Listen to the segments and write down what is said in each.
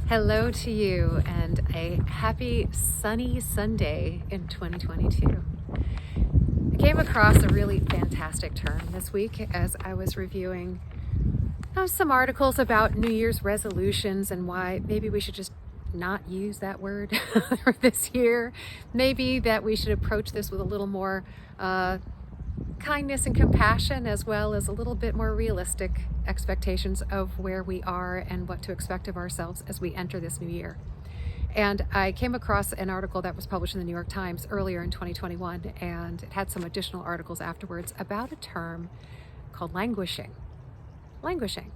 Hello to you and a happy sunny Sunday in 2022. I came across a really fantastic term this week as I was reviewing some articles about New Year's resolutions and why maybe we should just not use that word for this year. Maybe that we should approach this with a little more kindness and compassion, as well as a little bit more realistic expectations of where we are and what to expect of ourselves as we enter this new year. And I came across an article that was published in the New York Times earlier in 2021, and it had some additional articles afterwards about a term called languishing.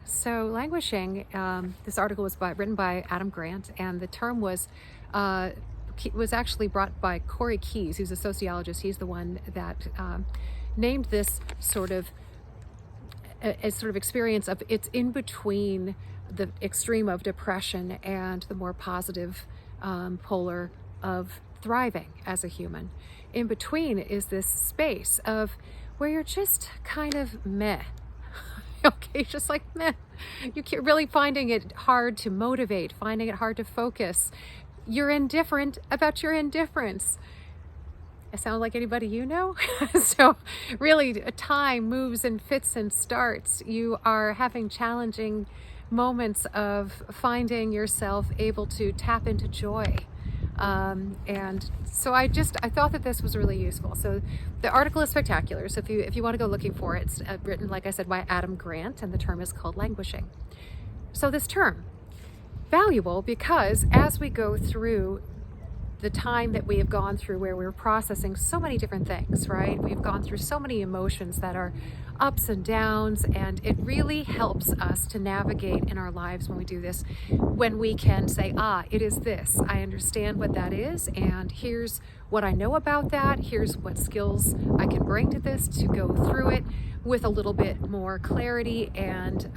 So languishing, this article was written by Adam Grant, and the term was actually brought by Corey Keyes, who's a sociologist. He's the one that named this sort of experience of it's in between the extreme of depression and the more positive polar of thriving as a human. In between is this space of where you're just kind of meh. Okay, just like meh. You keep really finding it hard to motivate, finding it hard to focus. You're indifferent about your indifference. I sound like anybody you know? So really, time moves and fits and starts. You are having challenging moments of finding yourself able to tap into joy. And so I thought that this was really useful. So the article is spectacular. So if you want to go looking for it, it's written, like I said, by Adam Grant, and the term is called languishing. So this term, valuable because as we go through the time that we have gone through where we're processing so many different things, right? We've gone through so many emotions that are ups and downs, and it really helps us to navigate in our lives when we do this, when we can say, it is this. I understand what that is, and here's what I know about that. Here's what skills I can bring to this to go through it with a little bit more clarity and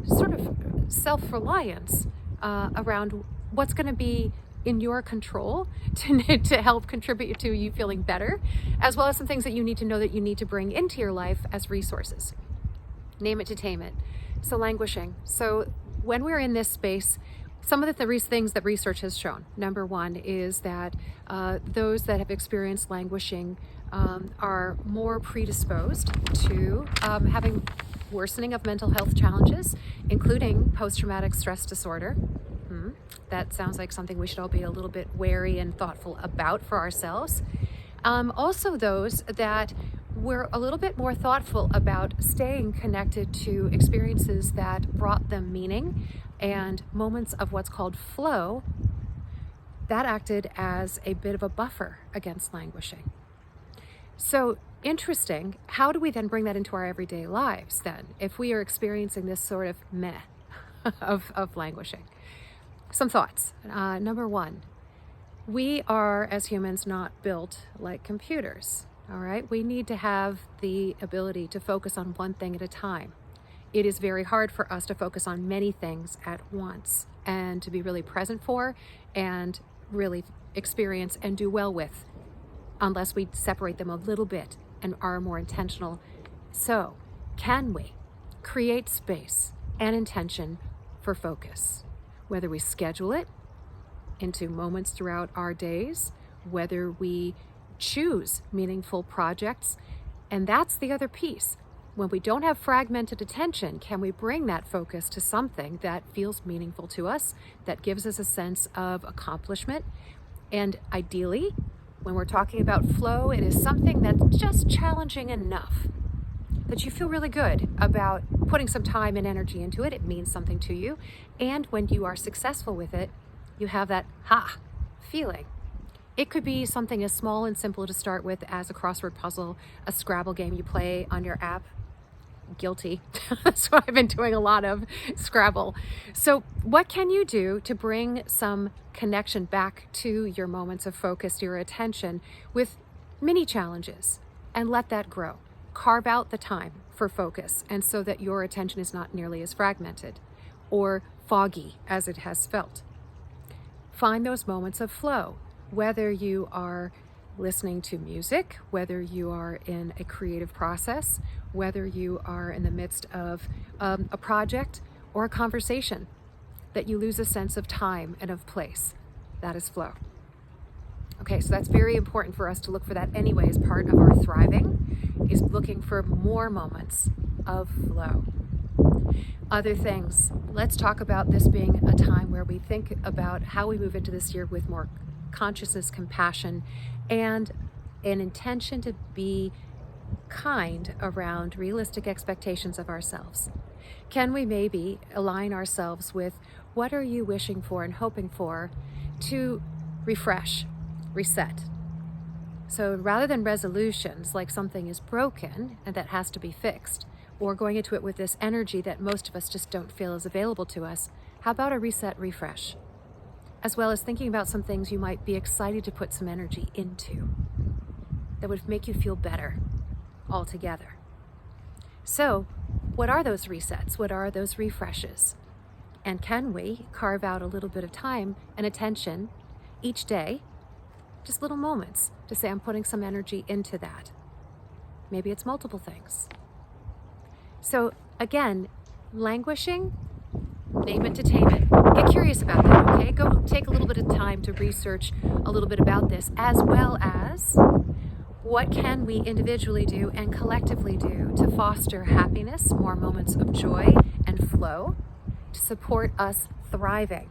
sort of self-reliance around what's going to be in your control to help contribute to you feeling better, as well as some things that you need to know that you need to bring into your life as resources. Name it to tame it. So languishing. So when we're in this space, some of the things that research has shown, number one, is that those that have experienced languishing are more predisposed to having worsening of mental health challenges, including post-traumatic stress disorder. That sounds like something we should all be a little bit wary and thoughtful about for ourselves. Also those that were a little bit more thoughtful about staying connected to experiences that brought them meaning and moments of what's called flow, that acted as a bit of a buffer against languishing. So interesting, how do we then bring that into our everyday lives then, if we are experiencing this sort of meh of languishing? Some thoughts. Number one, we are, as humans, not built like computers, all right? We need to have the ability to focus on one thing at a time. It is very hard for us to focus on many things at once and to be really present for and really experience and do well with, unless we separate them a little bit and are more intentional. So, can we create space and intention for focus? Whether we schedule it into moments throughout our days, whether we choose meaningful projects. And that's the other piece. When we don't have fragmented attention, can we bring that focus to something that feels meaningful to us, that gives us a sense of accomplishment? And ideally, when we're talking about flow, it is something that's just challenging enough that you feel really good about putting some time and energy into it. It means something to you. And when you are successful with it, you have that feeling. It could be something as small and simple to start with as a crossword puzzle, a Scrabble game you play on your app. Guilty. That's what I've been doing a lot of, Scrabble. So what can you do to bring some connection back to your moments of focus, your attention, with mini challenges, and let that grow? Carve out the time for focus, and so that your attention is not nearly as fragmented or foggy as it has felt. Find those moments of flow, whether you are listening to music, whether you are in a creative process, whether you are in the midst of a project or a conversation. that you lose a sense of time and of place. That is flow. Okay, so that's very important for us to look for that anyway as part of our thriving, is looking for more moments of flow. Other things, let's talk about this being a time where we think about how we move into this year with more consciousness, compassion, and an intention to be kind around realistic expectations of ourselves. Can we maybe align ourselves with what are you wishing for and hoping for to refresh, reset? So rather than resolutions, like something is broken and that has to be fixed, or going into it with this energy that most of us just don't feel is available to us, how about a reset, refresh? As well as thinking about some things you might be excited to put some energy into that would make you feel better altogether. So, what are those resets? What are those refreshes? And can we carve out a little bit of time and attention each day, just little moments, to say, I'm putting some energy into that? Maybe it's multiple things. So again, languishing, name it to tame it. Get curious about that, okay? Go take a little bit of time to research a little bit about this, as well as what can we individually do and collectively do to foster happiness, more moments of joy and flow, to support us thriving.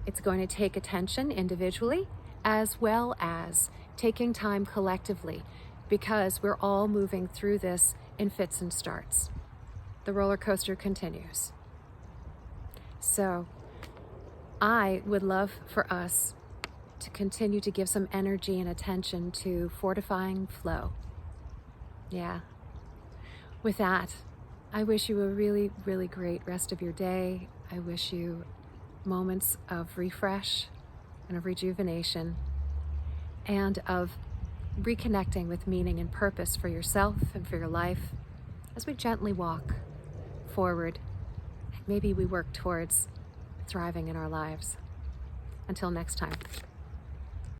It's going to take attention individually, as well as taking time collectively, because we're all moving through this in fits and starts. The roller coaster continues. So I would love for us to continue to give some energy and attention to fortifying flow. Yeah. With that, I wish you a really, really great rest of your day. I wish you moments of refresh and of rejuvenation and of reconnecting with meaning and purpose for yourself and for your life as we gently walk forward. Maybe we work towards thriving in our lives. Until next time.